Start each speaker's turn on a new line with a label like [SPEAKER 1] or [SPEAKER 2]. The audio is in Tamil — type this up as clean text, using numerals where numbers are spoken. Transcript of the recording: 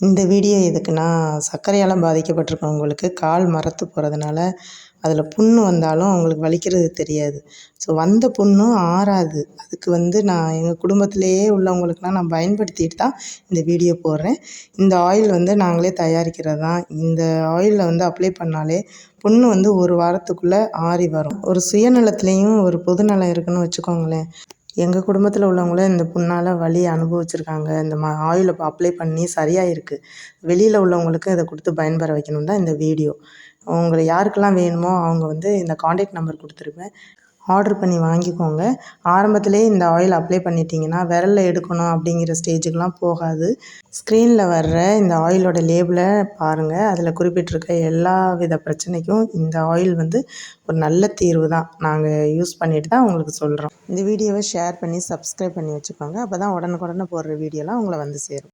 [SPEAKER 1] இந்த வீடியோ எதுக்குன்னா, சர்க்கரையால பாதிக்கப்பட்டிருக்கவங்களுக்கு கால் மரத்து போகிறதுனால அதில் புண்ணு வந்தாலும் அவங்களுக்கு வலிக்கிறது தெரியாது. ஸோ வந்த புண்ணும் ஆறாது. அதுக்கு நான் எங்கள் குடும்பத்திலேயே உள்ளவங்களுக்குலாம் நான் பயன்படுத்திட்டு தான் இந்த வீடியோ போடுறேன். இந்த ஆயில் நாங்களே தயாரிக்கிறது தான். இந்த ஆயிலில் அப்ளை பண்ணாலே புண்ணு 1 வாரத்துக்குள்ளே ஆறி வரும். ஒரு சுயநலத்துலேயும் ஒரு பொதுநலம் இருக்குன்னு வச்சுக்கோங்களேன். எங்கள் குடும்பத்தில் உள்ளவங்களும் இந்த புண்ணால் வலி அனுபவிச்சிருக்காங்க. இந்த ஆயிலை அப்ளை பண்ணி சரியாயிருக்கு. வெளியில் உள்ளவங்களுக்கு இதை கொடுத்து பயன்பெற வைக்கணும் தான் இந்த வீடியோ. உங்களுக்கு யாருக்கெல்லாம் வேணுமோ அவங்க இந்த காண்டாக்ட் நம்பர் கொடுத்துருப்பேன். ஆர்டர் பண்ணி வாங்கிக்கோங்க. ஆரம்பத்திலேயே இந்த ஆயில் அப்ளை பண்ணிட்டீங்கன்னா விரலில் எடுக்கணும் அப்படிங்கிற ஸ்டேஜுக்கெலாம் போகாது. ஸ்க்ரீனில் வர்ற இந்த ஆயிலோட லேபிளை பாருங்கள். அதில் குறிப்பிட்டிருக்க எல்லா வித பிரச்சனைக்கும் இந்த ஆயில் ஒரு நல்ல தீர்வு தான். நாங்கள் யூஸ் பண்ணிட்டு தான் உங்களுக்கு சொல்கிறோம். இந்த வீடியோவை ஷேர் பண்ணி சப்ஸ்கிரைப் பண்ணி வச்சுக்கோங்க. அப்போ தான் உடனுக்குடனே போடுற வீடியோலாம் உங்களை சேரும்.